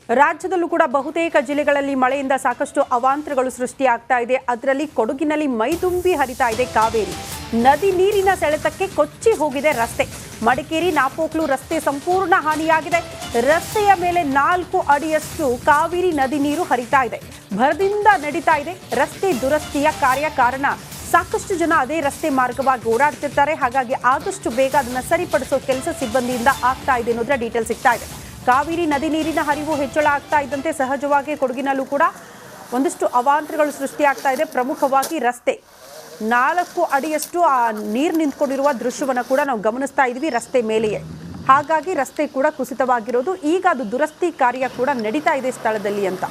ರಾಜ್ಯದಲ್ಲೂ ಕೂಡ ಬಹುತೇಕ ಜಿಲ್ಲೆಗಳಲ್ಲಿ ಮಳೆಯಿಂದ ಸಾಕಷ್ಟು ಅವಾಂತರಗಳು ಸೃಷ್ಟಿಯಾಗ್ತಾ ಇದೆ. ಅದರಲ್ಲಿ ಕೊಡಗಿನಲ್ಲಿ ಮೈದುಂಬಿ ಹರಿತಾ ಇದೆ ಕಾವೇರಿ ನದಿ. ನೀರಿನ ಸೆಳೆತಕ್ಕೆ ಕೊಚ್ಚಿ ಹೋಗಿದೆ ರಸ್ತೆ. ಮಡಿಕೇರಿ ನಾಪೋಕ್ಲು ರಸ್ತೆ ಸಂಪೂರ್ಣ ಹಾನಿಯಾಗಿದೆ. ರಸ್ತೆಯ ಮೇಲೆ 4 ಅಡಿಯಷ್ಟು ಕಾವೇರಿ ನದಿ ನೀರು ಹರಿತಾ ಇದೆ. ಭರದಿಂದ ನಡೀತಾ ಇದೆ ರಸ್ತೆ ದುರಸ್ತಿಯ ಕಾರ್ಯ. ಕಾರಣ ಸಾಕಷ್ಟು ಜನ ಅದೇ ರಸ್ತೆ ಮಾರ್ಗವಾಗಿ ಓಡಾಡ್ತಿರ್ತಾರೆ. ಹಾಗಾಗಿ ಆದಷ್ಟು ಬೇಗ ಅದನ್ನ ಸರಿಪಡಿಸೋ ಕೆಲಸ ಸಿಬ್ಬಂದಿಯಿಂದ ಆಗ್ತಾ ಇದೆ ಅನ್ನೋದ್ರ ಡೀಟೇಲ್ ಸಿಗ್ತಾ ಇದೆ. ಕಾವೇರಿ ನದಿ ನೀರಿನ ಹರಿವು ಹೆಚ್ಚಳ ಆಗ್ತಾ ಇದ್ದಂತೆ ಸಹಜವಾಗಿ ಕೊಡಗಿನಲ್ಲೂ ಕೂಡ ಒಂದಷ್ಟು ಅವಾಂತರಗಳು ಸೃಷ್ಟಿಯಾಗ್ತಾ ಇದೆ. ಪ್ರಮುಖವಾಗಿ ರಸ್ತೆ 4 ಅಡಿಯಷ್ಟು ಆ ನೀರು ನಿಂತ್ಕೊಂಡಿರುವ ದೃಶ್ಯವನ್ನು ಕೂಡ ನಾವು ಗಮನಿಸ್ತಾ ಇದ್ವಿ ರಸ್ತೆ ಮೇಲೆಯೇ. ಹಾಗಾಗಿ ರಸ್ತೆ ಕೂಡ ಕುಸಿತವಾಗಿರೋದು. ಈಗ ಅದು ದುರಸ್ತಿ ಕಾರ್ಯ ಕೂಡ ನಡೀತಾ ಇದೆ ಸ್ಥಳದಲ್ಲಿ ಅಂತ.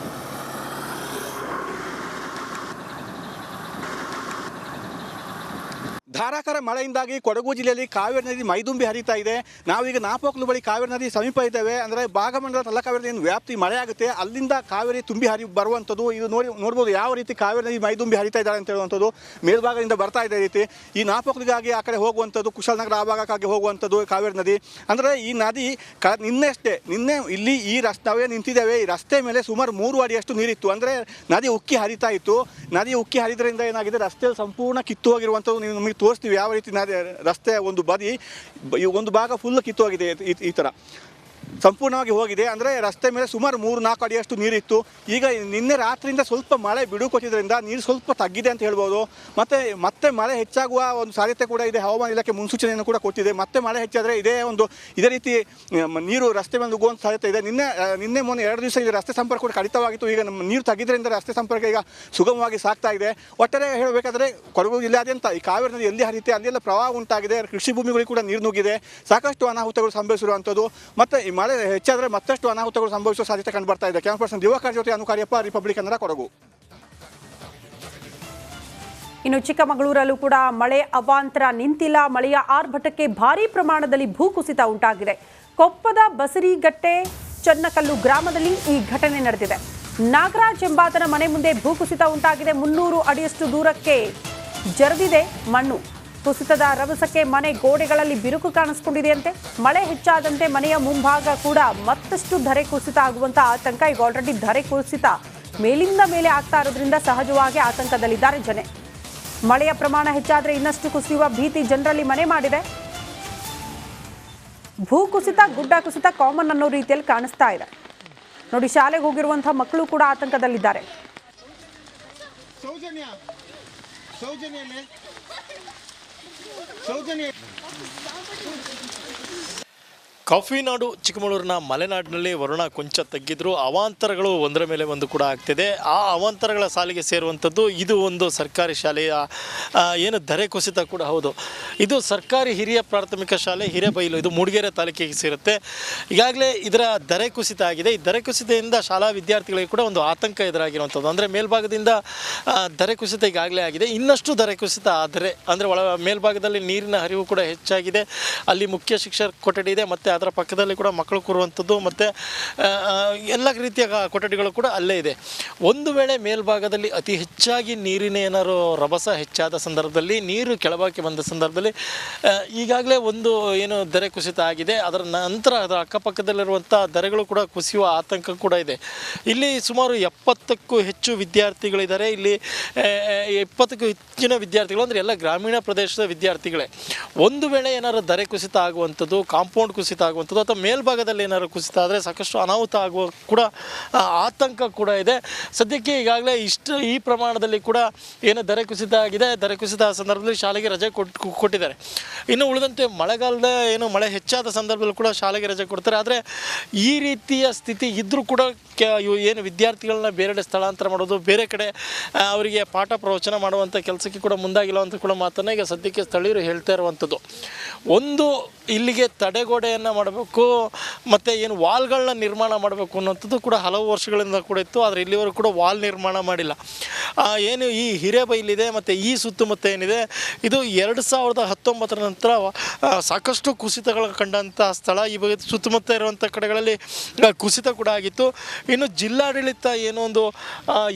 ಧಾರಾಕಾರ ಮಳೆಯಿಂದಾಗಿ ಕೊಡಗು ಜಿಲ್ಲೆಯಲ್ಲಿ ಕಾವೇರಿ ನದಿ ಮೈದುಂಬಿ ಹರಿತಾ ಇದೆ. ನಾವೀಗ ನಾಪೋಕ್ಲು ಬಳಿ ಕಾವೇರಿ ನದಿ ಸಮೀಪ ಇದ್ದೇವೆ. ಅಂದರೆ ಭಾಗಮಂಡಲ ತಲಕಾವೇರಿ ಏನು ವ್ಯಾಪ್ತಿ ಮಳೆ ಆಗುತ್ತೆ ಅಲ್ಲಿಂದ ಕಾವೇರಿ ತುಂಬಿ ಬರುವಂಥದ್ದು. ಇದು ನೋಡ್ಬೋದು ಯಾವ ರೀತಿ ಕಾವೇರಿ ನದಿ ಮೈದುಂಬಿ ಹರಿತಾ ಇದ್ದಾರೆ ಅಂತ ಹೇಳುವಂಥದ್ದು. ಮೇಲ್ಭಾಗದಿಂದ ಬರ್ತಾ ಇದೆ ರೀತಿ. ಈ ನಾಪೋಕ್ಲಿಗಾಗಿ ಆ ಕಡೆ ಹೋಗುವಂಥದ್ದು, ಕುಶಾಲನಗರ ಆ ಭಾಗಕ್ಕಾಗಿ ಹೋಗುವಂಥದ್ದು ಕಾವೇರಿ ನದಿ. ಅಂದರೆ ಈ ನದಿ ನಿನ್ನೆ ಇಲ್ಲಿ ಈ ನಾವೇ ನಿಂತಿದ್ದೇವೆ. ಈ ರಸ್ತೆ ಮೇಲೆ ಸುಮಾರು 3 ಅಡಿಯಷ್ಟು ನೀರಿತ್ತು. ಅಂದರೆ ನದಿ ಉಕ್ಕಿ ಹರಿತಾ ಇತ್ತು. ನದಿ ಉಕ್ಕಿ ಹರಿದ್ರಿಂದ ಏನಾಗಿದೆ, ರಸ್ತೆ ಸಂಪೂರ್ಣ ಕಿತ್ತು ಹೋಗಿರುವಂಥದ್ದು. ನೀವು ನಮಗೆ ತೋರಿಸ್ತೀವಿ ಯಾವ ರೀತಿ ರಸ್ತೆ ಒಂದು ಭಾಗ ಫುಲ್ ಕಿತ್ತು ಹೋಗಿದೆ. ಈ ಥರ ಸಂಪೂರ್ಣವಾಗಿ ಹೋಗಿದೆ. ಅಂದರೆ ರಸ್ತೆ ಮೇಲೆ ಸುಮಾರು 3-4 ಅಡಿಯಷ್ಟು ನೀರಿತ್ತು. ಈಗ ನಿನ್ನೆ ರಾತ್ರಿಯಿಂದ ಸ್ವಲ್ಪ ಮಳೆ ಬಿಡು ಕೊಟ್ಟಿದ್ದರಿಂದ ನೀರು ಸ್ವಲ್ಪ ತಗ್ಗಿದೆ ಅಂತ ಹೇಳ್ಬೋದು. ಮತ್ತೆ ಮಳೆ ಹೆಚ್ಚಾಗುವ ಒಂದು ಸಾಧ್ಯತೆ ಕೂಡ ಇದೆ. ಹವಾಮಾನ ಇಲಾಖೆ ಮುನ್ಸೂಚನೆಯನ್ನು ಕೂಡ ಕೊಟ್ಟಿದೆ. ಮತ್ತೆ ಮಳೆ ಹೆಚ್ಚಾದರೆ ಇದೇ ರೀತಿ ನೀರು ರಸ್ತೆ ಮೇಲೆ ನುಗ್ಗುವಂಥ ಸಾಧ್ಯತೆ ಇದೆ. ನಿನ್ನೆ ಮೊನ್ನೆ 2 ದಿವಸ ಇದು ರಸ್ತೆ ಸಂಪರ್ಕ ಕೂಡ ಕಡಿತವಾಗಿತ್ತು. ಈಗ ನಮ್ಮ ನೀರು ತಗ್ಗಿದ್ರಿಂದ ರಸ್ತೆ ಸಂಪರ್ಕ ಈಗ ಸುಗಮವಾಗಿ ಸಾಗ್ತಾ ಇದೆ. ಒಟ್ಟಾರೆ ಹೇಳಬೇಕಾದ್ರೆ ಕೊಡಗು ಜಿಲ್ಲೆಯಾದ್ಯಂತ ಈ ಕಾವೇರಿ ನದಿ ಎಲ್ಲಿ ಹರಿಯುತ್ತೆ ಅಲ್ಲೆಲ್ಲ ಪ್ರವಾಹ ಉಂಟಾಗಿದೆ. ಕೃಷಿ ಭೂಮಿಗಳಿಗೆ ಕೂಡ ನೀರು ನುಗ್ಗಿದೆ. ಸಾಕಷ್ಟು ಅನಾಹುತಗಳು ಸಂಭವಿಸಿರುವಂಥದ್ದು. ಮತ್ತು ಈ ಮಳೆ ಹೆಚ್ಚಾದರೆ ಮತ್ತಷ್ಟು ಅನಾಹುತಗಳು ಸಂಭವಿಸುವ ಸಾಧ್ಯತೆ ಕಂಡು ಬರ್ತಾ ಇದೆ. ಕ್ಯಾಮರಾ ಪರ್ಸನ್ ದಿವಾಕರ್ ಜೊತೆ ಅನುಕಾರ್ಯಪ್ಪ, ರಿಪಬ್ಲಿಕ್ ಕನ್ನಡ, ಕೊಡಗು. ಇನ್ನು ಚಿಕ್ಕಮಗಳೂರಲ್ಲೂ ಕೂಡ ಮಳೆ ಅವಾಂತರ ನಿಂತಿಲ್ಲ. ಮಳೆಯ ಆರ್ಭಟಕ್ಕೆ ಭಾರೀ ಪ್ರಮಾಣದಲ್ಲಿ ಭೂಕುಸಿತ ಉಂಟಾಗಿದೆ. ಕೊಪ್ಪದ ಬಸರಿಗಟ್ಟೆ ಚನ್ನಕಲ್ಲು ಗ್ರಾಮದಲ್ಲಿ ಈ ಘಟನೆ ನಡೆದಿದೆ. ನಾಗರಾಜ್ ಎಂಬಾತನ ಮನೆ ಮುಂದೆ ಭೂಕುಸಿತ ಉಂಟಾಗಿದೆ. 300 ಅಡಿಯಷ್ಟು ದೂರಕ್ಕೆ ಜರಿದಿದೆ ಮಣ್ಣು. ಕುಸಿತದ ರಭಸಕ್ಕೆ ಮನೆ ಗೋಡೆಗಳಲ್ಲಿ ಬಿರುಕು ಕಾಣಿಸ್ಕೊಂಡಿದೆಯಂತೆ. ಮಳೆ ಹೆಚ್ಚಾದಂತೆ ಮನೆಯ ಮುಂಭಾಗ ಕೂಡ ಮತ್ತಷ್ಟು ಧರೆ ಕುಸಿತ ಆಗುವಂತ ಆತಂಕ. ಈಗ ಆಲ್ರೆಡಿ ಧರೆ ಕುಸಿತ ಮೇಲಿಂದ ಮೇಲೆ ಆಗ್ತಾ ಇರೋದ್ರಿಂದ ಸಹಜವಾಗಿ ಆತಂಕದಲ್ಲಿದ್ದಾರೆ ಜನ. ಮಳೆಯ ಪ್ರಮಾಣ ಹೆಚ್ಚಾದ್ರೆ ಇನ್ನಷ್ಟು ಕುಸಿಯುವ ಭೀತಿ ಜನರಲ್ಲಿ ಮನೆ ಮಾಡಿದೆ. ಭೂಕುಸಿತ, ಗುಡ್ಡ ಕುಸಿತ ಕಾಮನ್ ಅನ್ನೋ ರೀತಿಯಲ್ಲಿ ಕಾಣಿಸ್ತಾ ಇದೆ ನೋಡಿ. ಶಾಲೆಗೆ ಹೋಗಿರುವಂತಹ ಮಕ್ಕಳು ಕೂಡ ಆತಂಕದಲ್ಲಿದ್ದಾರೆ. ಕಾಫಿ ನಾಡು ಚಿಕ್ಕಮಗಳೂರಿನ ಮಲೆನಾಡಿನಲ್ಲಿ ವರುಣ ಕೊಂಚ ತಗ್ಗಿದ್ರು ಅವಾಂತರಗಳು ಒಂದರ ಮೇಲೆ ಒಂದು ಕೂಡ ಆಗ್ತಿದೆ. ಆ ಅವಾಂತರಗಳ ಸಾಲಿಗೆ ಸೇರುವಂಥದ್ದು ಇದು ಒಂದು ಸರ್ಕಾರಿ ಶಾಲೆಯ ಏನು ಧರೆ ಕುಸಿತ ಕೂಡ ಹೌದು. ಇದು ಸರ್ಕಾರಿ ಹಿರಿಯ ಪ್ರಾಥಮಿಕ ಶಾಲೆ ಹಿರೇಬೈಲು, ಇದು ಮೂಡಿಗೆರೆ ತಾಲೂಕಿಗೆ ಸೇರುತ್ತೆ. ಈಗಾಗಲೇ ಇದರ ಧರೆ ಕುಸಿತ ಆಗಿದೆ. ಈ ಧರೆ ಕುಸಿತದಿಂದ ಶಾಲಾ ವಿದ್ಯಾರ್ಥಿಗಳಿಗೆ ಕೂಡ ಒಂದು ಆತಂಕ ಎದುರಾಗಿರುವಂಥದ್ದು. ಅಂದರೆ ಮೇಲ್ಭಾಗದಿಂದ ಧರೆ ಕುಸಿತ ಈಗಾಗಲೇ ಆಗಿದೆ. ಇನ್ನಷ್ಟು ಧರೆ ಕುಸಿತ ಆದರೆ ಅಂದರೆ ಮೇಲ್ಭಾಗದಲ್ಲಿ ನೀರಿನ ಹರಿವು ಕೂಡ ಹೆಚ್ಚಾಗಿದೆ. ಅಲ್ಲಿ ಮುಖ್ಯ ಶಿಕ್ಷಕ ಕೊಠಡಿ ಇದೆ, ಮತ್ತು ಅದರ ಪಕ್ಕದಲ್ಲಿ ಕೂಡ ಮಕ್ಕಳು ಕೂರುವಂಥದ್ದು ಮತ್ತು ಎಲ್ಲ ರೀತಿಯ ಕೊಠಡಿಗಳು ಕೂಡ ಅಲ್ಲೇ ಇದೆ. ಒಂದು ವೇಳೆ ಮೇಲ್ಭಾಗದಲ್ಲಿ ಅತಿ ಹೆಚ್ಚಾಗಿ ನೀರಿನ ಏನಾದ್ರು ರಭಸ ಹೆಚ್ಚಾದ ಸಂದರ್ಭದಲ್ಲಿ, ನೀರು ಕೆಳಭಾಗಕ್ಕೆ ಬಂದ ಸಂದರ್ಭದಲ್ಲಿ ಈಗಾಗಲೇ ಒಂದು ಏನು ಧರೆ ಕುಸಿತ ಆಗಿದೆ. ಅದರ ನಂತರ ಅದರ ಅಕ್ಕಪಕ್ಕದಲ್ಲಿರುವಂಥ ಧರೆಗಳು ಕೂಡ ಕುಸಿಯುವ ಆತಂಕ ಕೂಡ ಇದೆ. ಇಲ್ಲಿ ಸುಮಾರು 70ಕ್ಕೂ ಹೆಚ್ಚು ವಿದ್ಯಾರ್ಥಿಗಳಿದ್ದಾರೆ. ಇಲ್ಲಿ 20ಕ್ಕೂ ಹೆಚ್ಚಿನ ವಿದ್ಯಾರ್ಥಿಗಳು ಅಂದರೆ ಎಲ್ಲ ಗ್ರಾಮೀಣ ಪ್ರದೇಶದ ವಿದ್ಯಾರ್ಥಿಗಳೇ. ಒಂದು ವೇಳೆ ಏನಾದ್ರು ಧರೆ ಕುಸಿತ ಆಗುವಂಥದ್ದು, ಕಾಂಪೌಂಡ್ ಕುಸಿತ ಆಗುವಂಥದ್ದು ಅಥವಾ ಮೇಲ್ಭಾಗದಲ್ಲಿ ಏನಾದ್ರು ಕುಸಿತ ಆದರೆ ಸಾಕಷ್ಟು ಅನಾಹುತ ಆಗುವ ಕೂಡ ಆತಂಕ ಕೂಡ ಇದೆ. ಸದ್ಯಕ್ಕೆ ಈಗಾಗಲೇ ಈ ಪ್ರಮಾಣದಲ್ಲಿ ಕೂಡ ಏನು ಧರೆ ಕುಸಿತ ಆಗಿದೆ. ಧರೆ ಕುಸಿತ ಸಂದರ್ಭದಲ್ಲಿ ಶಾಲೆಗೆ ರಜೆ ಕೊಟ್ಟಿದ್ದಾರೆ. ಇನ್ನು ಉಳಿದಂತೆ ಮಳೆಗಾಲದ ಏನು ಮಳೆ ಹೆಚ್ಚಾದ ಸಂದರ್ಭದಲ್ಲಿ ಕೂಡ ಶಾಲೆಗೆ ರಜೆ ಕೊಡ್ತಾರೆ. ಆದರೆ ಈ ರೀತಿಯ ಸ್ಥಿತಿ ಇದ್ದರೂ ಕೂಡ ಏನು ವಿದ್ಯಾರ್ಥಿಗಳನ್ನ ಬೇರೆಡೆ ಸ್ಥಳಾಂತರ ಮಾಡೋದು, ಬೇರೆ ಕಡೆ ಅವರಿಗೆ ಪಾಠ ಪ್ರವಚನ ಮಾಡುವಂಥ ಕೆಲಸಕ್ಕೆ ಕೂಡ ಮುಂದಾಗಿಲ್ಲ ಅಂತ ಕೂಡ ಮಾತನ್ನು ಈಗ ಸದ್ಯಕ್ಕೆ ಸ್ಥಳೀಯರು ಹೇಳ್ತಾ ಇರುವಂಥದ್ದು. ಒಂದು ಇಲ್ಲಿಗೆ ತಡೆಗೋಡೆಯನ್ನು ಮಾಡಬೇಕು ಮತ್ತು ಏನು ವಾಲ್ಗಳನ್ನ ನಿರ್ಮಾಣ ಮಾಡಬೇಕು ಅನ್ನೋಂಥದ್ದು ಕೂಡ ಹಲವು ವರ್ಷಗಳಿಂದ ಕೂಡ ಇತ್ತು. ಆದರೆ ಇಲ್ಲಿವರೆಗೂ ಕೂಡ ವಾಲ್ ನಿರ್ಮಾಣ ಮಾಡಿಲ್ಲ. ಏನು ಈ ಹಿರೇಬೈಲಿದೆ ಮತ್ತು ಈ ಸುತ್ತಮುತ್ತ ಏನಿದೆ ಇದು 2019 ನಂತರ ಸಾಕಷ್ಟು ಕುಸಿತಗಳು ಕಂಡಂಥ ಸ್ಥಳ. ಈ ಬಗ್ಗೆ ಸುತ್ತಮುತ್ತ ಇರುವಂಥ ಕಡೆಗಳಲ್ಲಿ ಕುಸಿತ ಕೂಡ ಆಗಿತ್ತು. ಇನ್ನು ಜಿಲ್ಲಾಡಳಿತ ಏನೋ ಒಂದು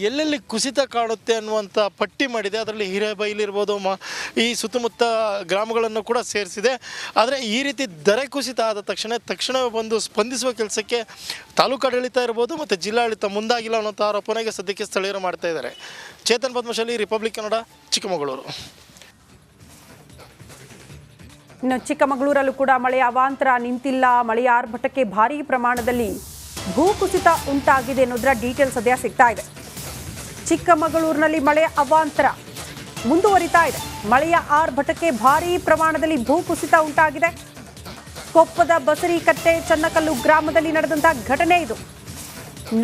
ಎಲ್ಲೆಲ್ಲಿ ಕುಸಿತ ಕಾಣುತ್ತೆ ಅನ್ನುವಂಥ ಪಟ್ಟಿ ಮಾಡಿದೆ. ಅದರಲ್ಲಿ ಹಿರೇಬೈಲಿರ್ಬೋದು, ಈ ಸುತ್ತಮುತ್ತ ಗ್ರಾಮಗಳನ್ನು ಕೂಡ ಸೇರಿಸಿದೆ. ಆದರೆ ಈ ರೀತಿ ಧರೆ ಕುಸಿತ ಆದ ತಕ್ಷಣವೇ ಬಂದು ಸ್ಪಂದಿಸುವ ಕೆಲಸಕ್ಕೆ ತಾಲೂಕು ಆಡಳಿತ ಇರ್ಬೋದು ಮತ್ತು ಜಿಲ್ಲಾಡಳಿತ ಮುಂದಾಗಿಲ್ಲ ಅನ್ನೋ ಆರೋಪನೆಗೆ ಸದ್ಯಕ್ಕೆ ಸ್ಥಳೀಯರು ಮಾಡ್ತಾ ಇದ್ದಾರೆ. ಚೇತನ್ ಪದ್ಮಶಾಲಿ, ರಿಪಬ್ಲಿಕ್ ಕನ್ನಡ, ಚಿಕ್ಕಮಗಳೂರು. ಇನ್ನು ಚಿಕ್ಕಮಗಳೂರಲ್ಲೂ ಕೂಡ ಮಳೆಯ ಅವಾಂತರ ನಿಂತಿಲ್ಲ. ಮಳೆಯ ಆರ್ಭಟಕ್ಕೆ ಭಾರೀ ಪ್ರಮಾಣದಲ್ಲಿ ಭೂಕುಸಿತ ಉಂಟಾಗಿದೆ ಅನ್ನೋದರ ಡೀಟೇಲ್ಸ್ ಸದ್ಯ ಸಿಗ್ತಾ ಇದೆ. ಚಿಕ್ಕಮಗಳೂರಿನಲ್ಲಿ ಮಳೆಯ ಅವಾಂತರ ಮುಂದುವರಿತಾ ಇದೆ. ಮಳೆಯ ಆರ್ಭಟಕ್ಕೆ ಭಾರೀ ಪ್ರಮಾಣದಲ್ಲಿ ಭೂಕುಸಿತ ಉಂಟಾಗಿದೆ. ಕೊಪ್ಪದ ಬಸರಿಕಟ್ಟೆ ಚನ್ನಕಲ್ಲು ಗ್ರಾಮದಲ್ಲಿ ನಡೆದಂತಹ ಘಟನೆ ಇದು.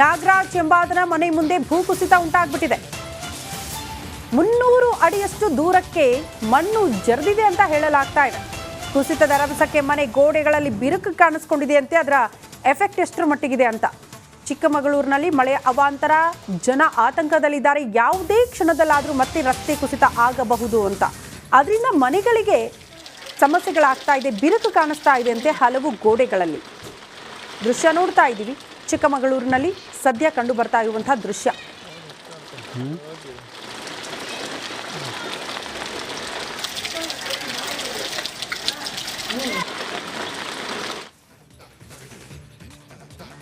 ನಾಗರಾಜ್ ಎಂಬಾದನ ಮನೆ ಮುಂದೆ ಭೂಕುಸಿತ ಉಂಟಾಗ್ಬಿಟ್ಟಿದೆ. 300 ಅಡಿಯಷ್ಟು ದೂರಕ್ಕೆ ಮಣ್ಣು ಜರಿದಿದೆ ಅಂತ ಹೇಳಲಾಗ್ತಾ ಇದೆ. ಕುಸಿತದ ರಭಸಕ್ಕೆ ಮನೆ ಗೋಡೆಗಳಲ್ಲಿ ಬಿರುಕು ಕಾಣಿಸ್ಕೊಂಡಿದೆಯಂತೆ. ಅದರ ಎಫೆಕ್ಟ್ ಎಷ್ಟರ ಮಟ್ಟಿಗಿದೆ ಅಂತ. ಚಿಕ್ಕಮಗಳೂರಿನಲ್ಲಿ ಮಳೆ ಅವಾಂತರ, ಜನ ಆತಂಕದಲ್ಲಿದ್ದಾರೆ. ಯಾವುದೇ ಕ್ಷಣದಲ್ಲಾದರೂ ಮತ್ತೆ ರಸ್ತೆ ಕುಸಿತ ಆಗಬಹುದು ಅಂತ. ಅದರಿಂದ ಮನೆಗಳಿಗೆ ಸಮಸ್ಯೆಗಳಾಗ್ತಾ ಇದೆ, ಬಿರುಕು ಕಾಣಿಸ್ತಾ ಇದೆ ಅಂತೆ ಹಲವು ಗೋಡೆಗಳಲ್ಲಿ. ದೃಶ್ಯ ನೋಡ್ತಾ ಇದ್ದೀವಿ. ಚಿಕ್ಕಮಗಳೂರಿನಲ್ಲಿ ಸದ್ಯ ಕಂಡು ಬರ್ತಾ ಇರುವಂತಹ ದೃಶ್ಯ.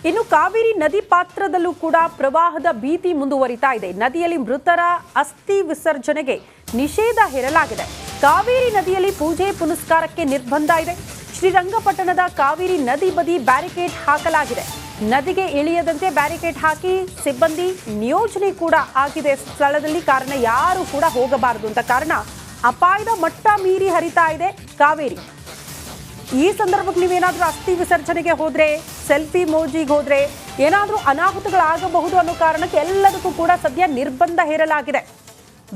ಇನ್ನು ಕಾವೇರಿ ನದಿ ಪಾತ್ರದಲ್ಲೂ ಕೂಡ ಪ್ರವಾಹದ ಭೀತಿ ಮುಂದುವರಿತಾ ಇದೆ. ನದಿಯಲ್ಲಿ ಮೃತರ ಅಸ್ಥಿ ವಿಸರ್ಜನೆಗೆ ನಿಷೇಧ ಹೇರಲಾಗಿದೆ. ಕಾವೇರಿ ನದಿಯಲ್ಲಿ ಪೂಜೆ ಪುನಸ್ಕಾರಕ್ಕೆ ನಿರ್ಬಂಧ ಇದೆ. ಶ್ರೀರಂಗಪಟ್ಟಣದ ಕಾವೇರಿ ನದಿ ಬದಿ ಬ್ಯಾರಿಕೇಡ್ ಹಾಕಲಾಗಿದೆ. ನದಿಗೆ ಇಳಿಯದಂತೆ ಬ್ಯಾರಿಕೇಡ್ ಹಾಕಿ ಸಿಬ್ಬಂದಿ ನಿಯೋಜನೆ ಕೂಡ ಆಗಿದೆ ಸ್ಥಳದಲ್ಲಿ. ಕಾರಣ ಯಾರು ಕೂಡ ಹೋಗಬಾರದು ಅಂತ. ಕಾರಣ ಅಪಾಯದ ಮಟ್ಟ ಮೀರಿ ಹರಿತಾ ಇದೆ ಕಾವೇರಿ. ಈ ಸಂದರ್ಭಕ್ಕೆ ನೀವೇನಾದರೂ ಅಸ್ಥಿ ವಿಸರ್ಜನೆಗೆ ಹೋದ್ರೆ, ಸೆಲ್ಫಿ ಮೋಜಿಗೆ ಹೋದ್ರೆ ಏನಾದರೂ ಅನಾಹುತಗಳಾಗಬಹುದು ಅನ್ನೋ ಕಾರಣಕ್ಕೆ ಎಲ್ಲದಕ್ಕೂ ಕೂಡ ಸದ್ಯ ನಿರ್ಬಂಧ ಹೇರಲಾಗಿದೆ.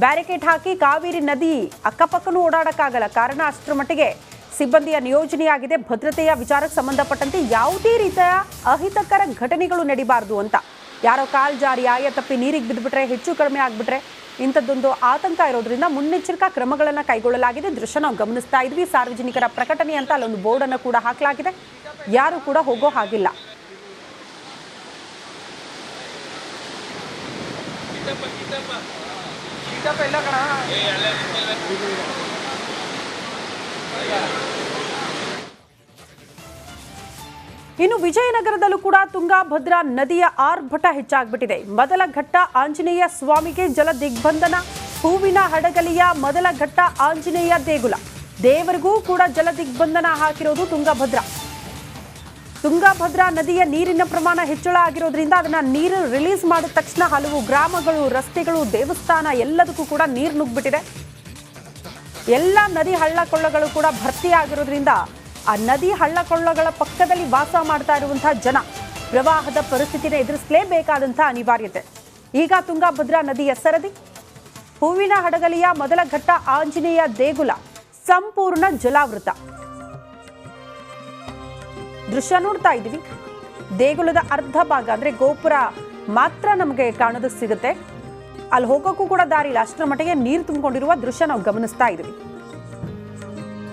ಬ್ಯಾರಿಕೇಡ್ ಹಾಕಿ ಕಾವೇರಿ ನದಿ ಅಕ್ಕಪಕ್ಕನೂ ಓಡಾಡಕ್ಕಾಗಲ್ಲ. ಕಾರಣ ಅಷ್ಟರ ಮಟ್ಟಿಗೆ ಸಿಬ್ಬಂದಿಯ ನಿಯೋಜನೆಯಾಗಿದೆ. ಭದ್ರತೆಯ ವಿಚಾರಕ್ಕೆ ಸಂಬಂಧಪಟ್ಟಂತೆ ಯಾವುದೇ ರೀತಿಯ ಅಹಿತಕರ ಘಟನೆಗಳು ನಡೀಬಾರದು ಅಂತ. ಯಾರೋ ಕಾಲ್ ಜಾರಿ ಆಯ ತಪ್ಪಿ ನೀರಿಗೆ ಬಿದ್ದುಬಿಟ್ರೆ, ಹೆಚ್ಚು ಕಡಿಮೆ ಆಗಿಬಿಟ್ರೆ ಇಂಥದ್ದೊಂದು ಆತಂಕ ಇರೋದ್ರಿಂದ ಮುನ್ನೆಚ್ಚರಿಕಾ ಕ್ರಮಗಳನ್ನು ಕೈಗೊಳ್ಳಲಾಗಿದೆ. ದೃಶ್ಯ ನಾವು ಗಮನಿಸ್ತಾ ಇದ್ವಿ. ಸಾರ್ವಜನಿಕರ ಪ್ರಕಟಣೆ ಅಂತ ಅಲ್ಲೊಂದು ಬೋರ್ಡನ್ನು ಕೂಡ ಹಾಕಲಾಗಿದೆ. ಯಾರು ಕೂಡ ಹೋಗೋ ಹಾಗಿಲ್ಲ. ಇನ್ನು ವಿಜಯನಗರದಲ್ಲೂ ಕೂಡ ತುಂಗಾಭದ್ರಾ ನದಿಯ ಆರ್ಭಟ ಹೆಚ್ಚಾಗ್ಬಿಟ್ಟಿದೆ. ಮೊದಲ ಘಟ್ಟ ಆಂಜನೇಯ ಸ್ವಾಮಿಗೆ ಜಲ ದಿಗ್ಬಂಧನ. ಹೂವಿನ ಹಡಗಲಿಯ ಮೊದಲ ಘಟ್ಟ ಆಂಜನೇಯ ದೇಗುಲ. ದೇವರಿಗೂ ಕೂಡ ಜಲ ದಿಗ್ಬಂಧನ ಹಾಕಿರೋದು ತುಂಗಾಭದ್ರಾ. ತುಂಗಾಭದ್ರಾ ನದಿಯ ನೀರಿನ ಪ್ರಮಾಣ ಹೆಚ್ಚಳ ಆಗಿರೋದ್ರಿಂದ ಅದನ್ನ ನೀರು ರಿಲೀಸ್ ಮಾಡಿದ ತಕ್ಷಣ ಹಲವು ಗ್ರಾಮಗಳು, ರಸ್ತೆಗಳು, ದೇವಸ್ಥಾನ ಎಲ್ಲದಕ್ಕೂ ಕೂಡ ನೀರು ನುಗ್ಗಿಬಿಟ್ಟಿದೆ. ಎಲ್ಲ ನದಿ ಹಳ್ಳ ಕೊಳ್ಳಗಳು ಕೂಡ ಭರ್ತಿ ಆಗಿರೋದ್ರಿಂದ ಆ ನದಿ ಹಳ್ಳ ಕೊಳ್ಳಗಳ ಪಕ್ಕದಲ್ಲಿ ವಾಸ ಮಾಡ್ತಾ ಇರುವಂತಹ ಜನ ಪ್ರವಾಹದ ಪರಿಸ್ಥಿತಿನ ಎದುರಿಸಲೇಬೇಕಾದಂತಹ ಅನಿವಾರ್ಯತೆ. ಈಗ ತುಂಗಾಭದ್ರಾ ನದಿಯ ಸರದಿ. ಹೂವಿನ ಹಡಗಲಿಯ ಮೊದಲ ಘಟ್ಟ ಆಂಜನೇಯ ದೇಗುಲ ಸಂಪೂರ್ಣ ಜಲಾವೃತ. ದೃಶ್ಯ ನೋಡ್ತಾ ಇದ್ದೀವಿ. ದೇಗುಲದ ಅರ್ಧ ಭಾಗ ಅಂದ್ರೆ ಗೋಪುರ ಮಾತ್ರ ನಮಗೆ ಕಾಣೋದಕ್ಕೆ ಸಿಗುತ್ತೆ. ಅಲ್ಲಿ ಹೋಗೋಕ್ಕೂ ಕೂಡ ದಾರಿ ಇಲ್ಲ. ಅಷ್ಟರ ಮಟ್ಟಿಗೆ ನೀರು ತುಂಬಿಕೊಂಡಿರುವ ದೃಶ್ಯ ನಾವು ಗಮನಿಸ್ತಾ ಇದ್ದೀವಿ.